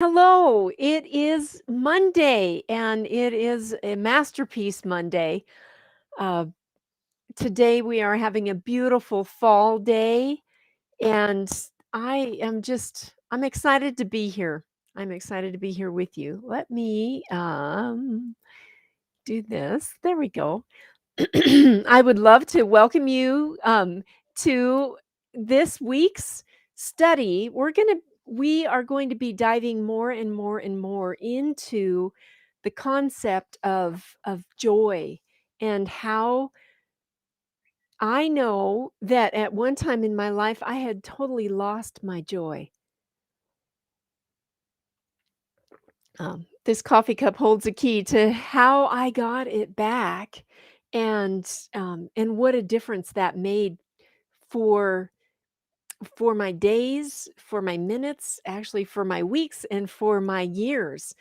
Hello, it is Monday and it is a masterpiece Monday. Uh, Today we are having a beautiful fall day and I'm excited to be here. I'm excited to be here with you. Let me do this. There we go. I would love to welcome you to this week's study. We are going to be diving more and more and more into the concept of joy and how I know that at one time in my life I had totally lost my joy. This coffee cup holds a key to how I got it back, and what a difference that made for my days, for my minutes, actually for my weeks, and for my years.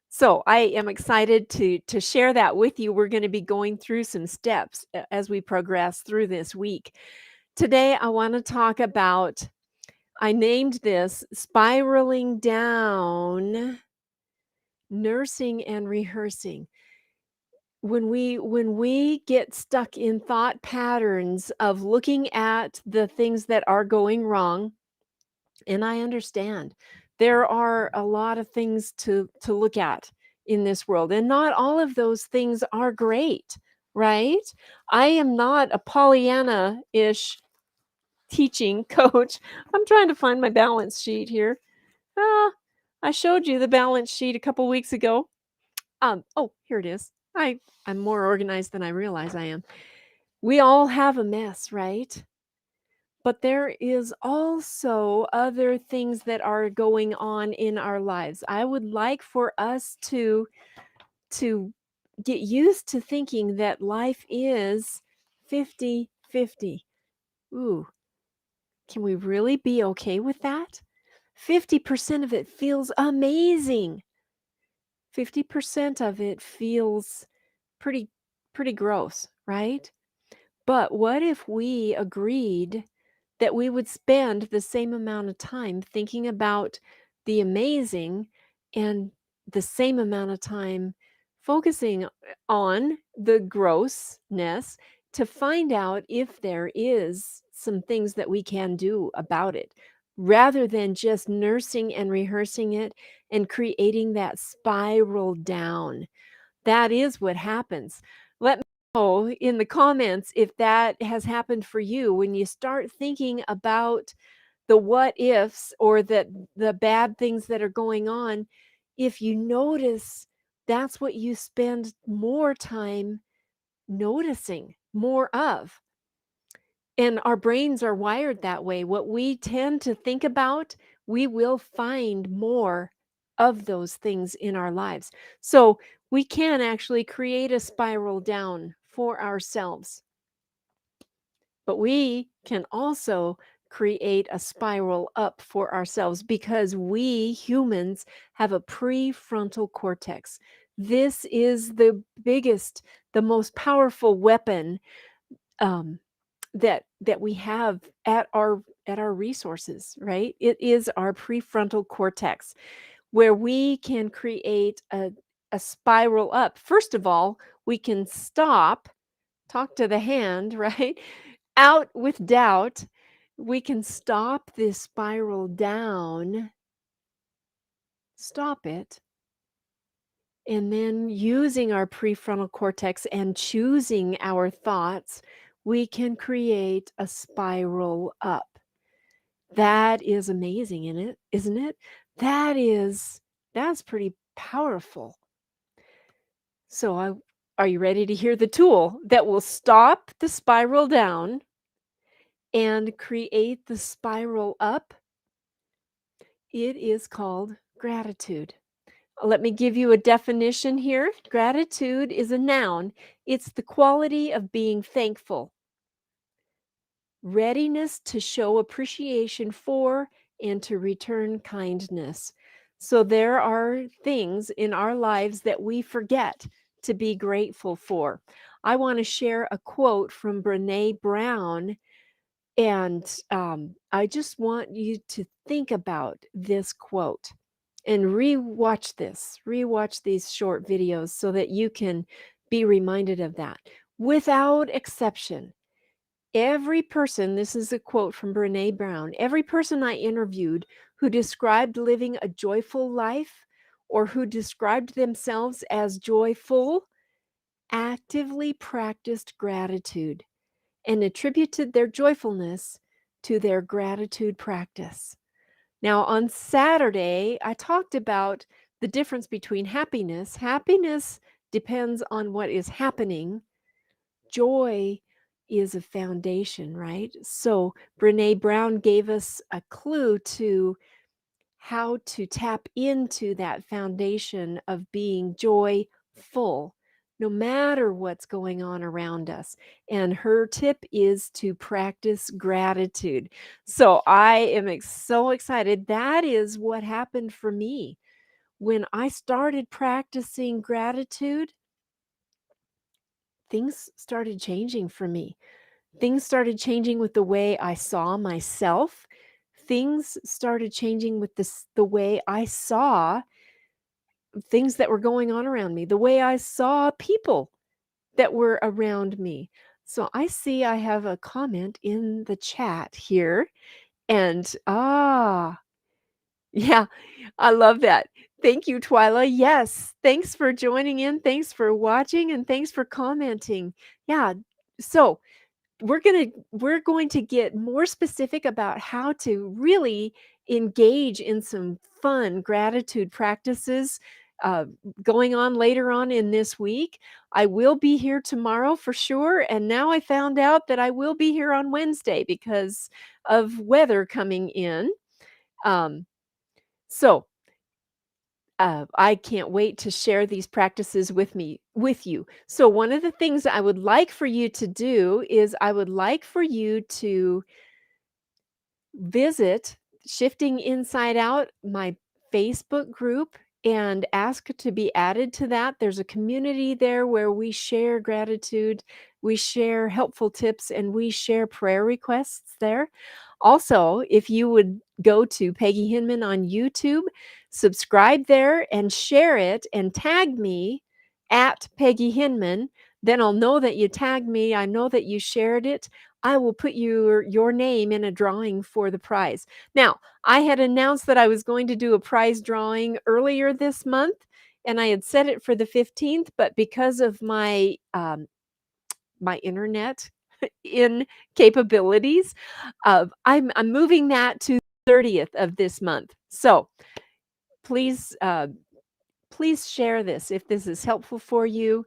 So I am excited to share that with you. We're going to be going through some steps as we progress through this week. Today, I want to talk about. I named this spiraling down, nursing and rehearsing. When we get stuck in thought patterns of looking at the things that are going wrong. And I understand. There are a lot of things to look at in this world, and not all of those things are great, right? I am not a Pollyanna-ish teaching coach. I'm trying to find my balance sheet here. Ah, I showed you the balance sheet a couple weeks ago. Oh, here it is. I'm more organized than I realize I am. We all have a mess, right? But there is also other things that are going on in our lives. I would like for us to get used to thinking that life is 50-50. Ooh, can we really be okay with that? 50% of it feels amazing. 50% of it feels pretty pretty gross, right? But what if we agreed that we would spend the same amount of time thinking about the amazing and the same amount of time focusing on the grossness to find out if there is some things that we can do about it rather than just nursing and rehearsing it and creating that spiral down. That is what happens. Let me know in the comments if that has happened for you when you start thinking about the what ifs or the bad things that are going on. If you notice that's what you spend more time noticing more of. And our brains are wired that way. What we tend to think about, we will find more of those things in our lives. So we can actually create a spiral down for ourselves, but we can also create a spiral up for ourselves because we humans have a prefrontal cortex. This is the biggest, the most powerful weapon um, that we have at our resources, right? It is our prefrontal cortex where we can create a spiral up. First of all, we can stop, talk to the hand, right? Out with doubt. We can stop this spiral down, stop it, and then using our prefrontal cortex and choosing our thoughts, we can create a spiral up. That is amazing, in it, isn't it? That is that's pretty powerful. So are you ready to hear the tool that will stop the spiral down and create the spiral up? It is called gratitude. Let me give you a definition here. Gratitude is a noun. It's the quality of being thankful, readiness to show appreciation for and to return kindness. So there are things in our lives that we forget to be grateful for. I want to share a quote from Brene Brown, and I just want you to think about this quote. and rewatch these short videos so that you can be reminded of that. Without exception, every person, this is a quote from Brene Brown, every person I interviewed who described living a joyful life or who described themselves as joyful actively practiced gratitude and attributed their joyfulness to their gratitude practice. Now, on Saturday, I talked about the difference between happiness. Happiness depends on what is happening. Joy is a foundation, right? So, Brene Brown gave us a clue to how to tap into that foundation of being joyful no matter what's going on around us. And her tip is to practice gratitude. So I am so excited. That is what happened for me. When I started practicing gratitude, things started changing for me. Things started changing with the way I saw myself. Things started changing with the way I saw things that were going on around me, the way I saw people that were around me. So I see I have a comment in the chat here, and yeah, I love that. Thank you, Twyla. Yes, thanks for joining in. Thanks for watching, and thanks for commenting. Yeah, so we're going to get more specific about how to really engage in some fun gratitude practices uh, going on later on in this week. I will be here tomorrow for sure, and now I found out that I will be here on Wednesday because of weather coming in. um, so I can't wait to share these practices with you. So one of the things I would like for you to do is I would like for you to visit Shifting Inside Out, my Facebook group, and ask to be added to that. There's a community there where we share gratitude, we share helpful tips, and we share prayer requests there. Also, if you would go to Peggy Hinman on YouTube, subscribe there and share it and tag me at Peggy Hinman, then I'll know that you tagged me. I know that you shared it. I will put your name in a drawing for the prize. Now, I had announced that I was going to do a prize drawing earlier this month, and I had set it for the 15th, but because of my internet incapabilities, I'm moving that to 30th of this month. So please, please share this if this is helpful for you.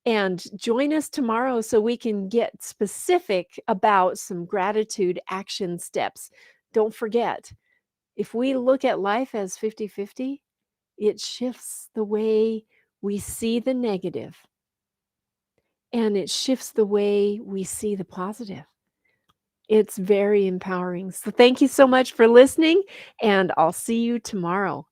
And join us tomorrow so we can get specific about some gratitude action steps. Don't forget, if we look at life as 50-50, it shifts the way we see the negative and it shifts the way we see the positive. It's very empowering. So thank you so much for listening, and I'll see you tomorrow.